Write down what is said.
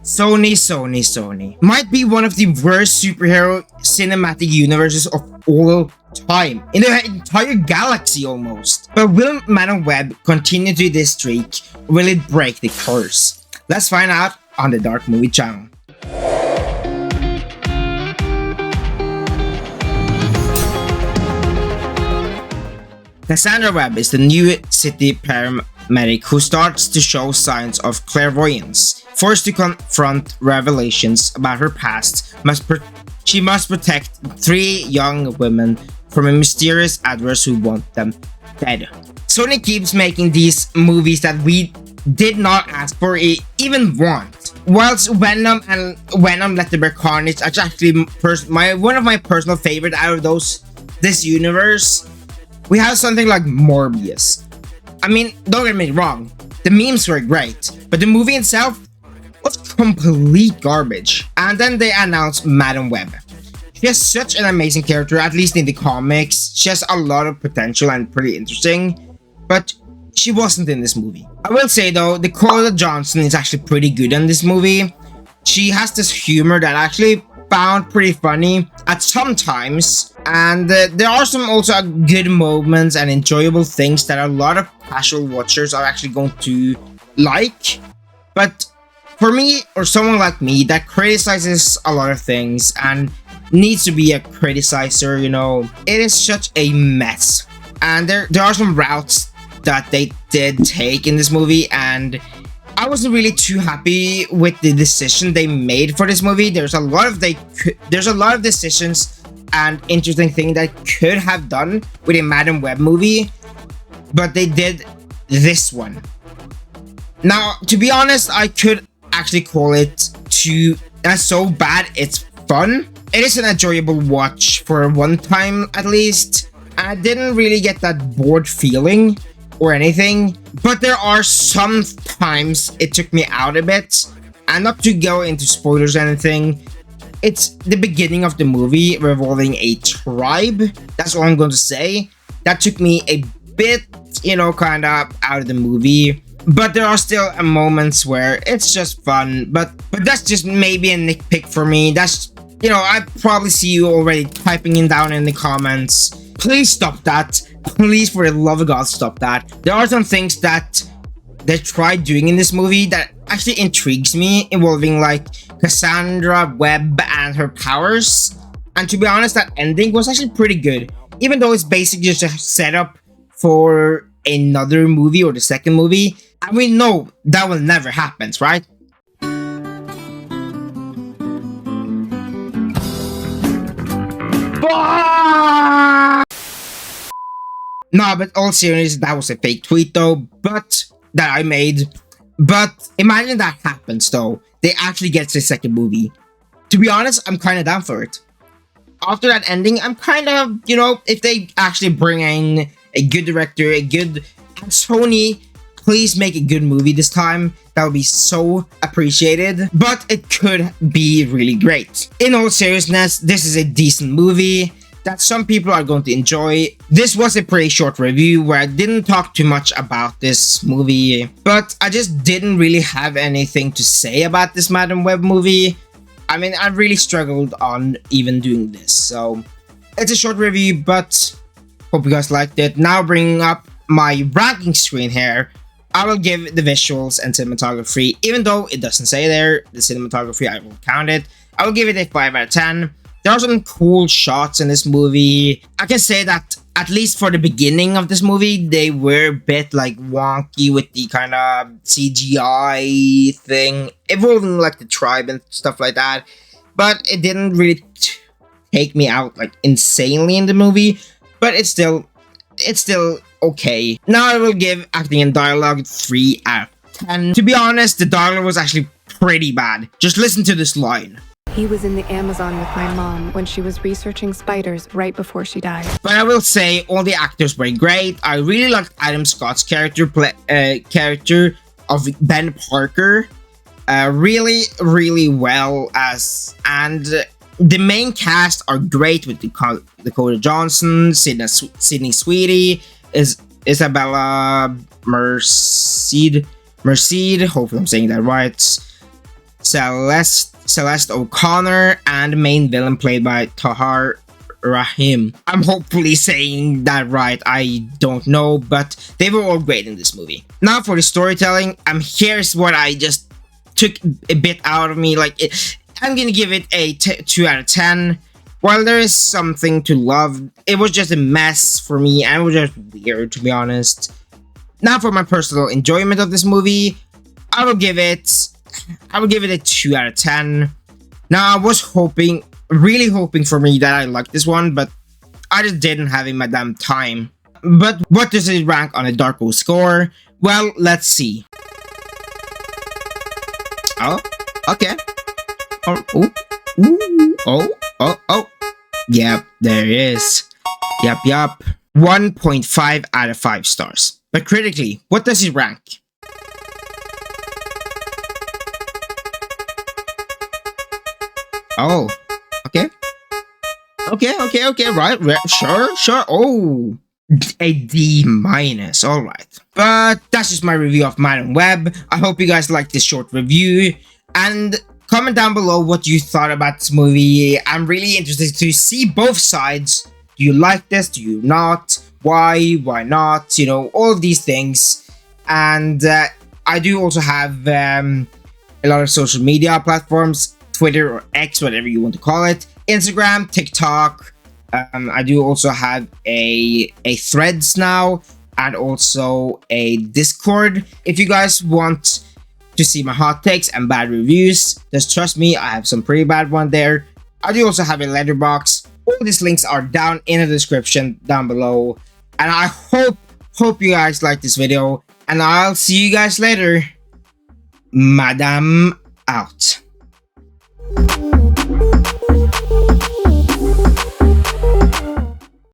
Sony. Might be one of the worst superhero cinematic universes of all time. In the entire galaxy almost. But will Madame Web continue to this streak? Or will it break the curse? Let's find out on the Dark Movie channel. Cassandra Webb is the new city paramedic who starts to show signs of clairvoyance. Forced to confront revelations about her past, she must protect 3 young women from a mysterious adverse who want them dead. Sony keeps making these movies that we did not ask for or even want. Whilst Venom and Venom Let There Be Carnage are actually one of my personal favorite out of this universe, we have something like Morbius. I mean, don't get me wrong, the memes were great, but the movie itself was complete garbage. And then they announced Madame Web. She has such an amazing character, at least in the comics. She has a lot of potential and pretty interesting, but she wasn't in this movie. I will say though, Dakota Johnson is actually pretty good in this movie. She has this humor that I actually found pretty funny at some times, and there are some also good moments and enjoyable things that a lot of casual watchers are actually going to like. But for me, or someone like me that criticizes a lot of things and needs to be a criticizer, you know, it is such a mess. And there are some routes that they did take in this movie, and I wasn't really too happy with the decision they made for this movie. There's a lot of decisions and interesting things that could have done with a Madame Web movie, but they did this one. Now, to be honest, I could actually call it so bad it's fun. It is an enjoyable watch for one time at least. I didn't really get that bored feeling or anything, but there are some times it took me out a bit. And not to go into spoilers or anything, it's the beginning of the movie revolving a tribe. That's all I'm going to say. That took me a bit, you know, kind of out of the movie. But there are still moments where it's just fun. But that's just maybe a nitpick for me. That's, you know, I probably see you already typing it down in the comments. Please stop that. Please, for the love of God, stop that. There are some things that they tried doing in this movie that actually intrigues me, involving like Cassandra Webb and her powers. And to be honest, that ending was actually pretty good, even though it's basically just a setup for another movie or the second movie. And we know that will never happen, right? No, but all serious, that was a fake tweet though, but that I made. But imagine that happens though. They actually get to the second movie. To be honest, I'm kind of down for it. After that ending, I'm kind of, you know, if they actually bring in a good director, and Sony, please make a good movie this time. That would be so appreciated. But it could be really great. In all seriousness, this is a decent movie that some people are going to enjoy. This was a pretty short review where I didn't talk too much about this movie, but I just didn't really have anything to say about this Madame Web movie. I mean, I really struggled on even doing this, so it's a short review, but hope you guys liked it. Now bringing up my ranking screen here, I will give the visuals and cinematography, even though it doesn't say there, the cinematography, I will count it. I will give it a 5 out of 10. There are some cool shots in this movie. I can say that, at least for the beginning of this movie, they were a bit like wonky with the kind of CGI thing, involving like the tribe and stuff like that. But it didn't really take me out like insanely in the movie, but it's still okay. Now I will give acting and dialogue 3 out of 10. To be honest, the dialogue was actually pretty bad. Just listen to this line. He was in the Amazon with my mom when she was researching spiders right before she died. But I will say all the actors were great. I really liked Adam Scott's character of Ben Parker really well, and the main cast are great with Dakota Johnson, Sydney Sweeney, Isabela Merced, hopefully I'm saying that right. Celeste O'Connor, and the main villain played by Tahar Rahim. I'm hopefully saying that right, I don't know, but they were all great in this movie. Now for the storytelling, here's what I just took a bit out of me. I'm gonna give it a 2 out of 10. While there is something to love, it was just a mess for me, and it was just weird, to be honest. Now for my personal enjoyment of this movie, I would give it a 2 out of 10. Now I was really hoping for me that I liked this one, but I just didn't have my damn time. But what does it rank on a Darko score? Well, let's see. Oh, okay. Oh. Yep, there it is. Yep. 1.5 out of 5 stars. But critically, what does it rank? Oh, okay. Right, sure. Oh, a D-. Alright. But that's just my review of Madam Web. I hope you guys liked this short review. And comment down below what you thought about this movie. I'm really interested to see both sides. Do you like this? Do you not? Why? Why not? You know, all of these things. And I do also have a lot of social media platforms. Twitter or X, whatever you want to call it. Instagram, TikTok. I do also have a Threads now. And also a Discord. If you guys want to see my hot takes and bad reviews, just trust me, I have some pretty bad one there. I do also have a letterbox. All these links are down in the description down below. And I hope you guys like this video. And I'll see you guys later. Madam out.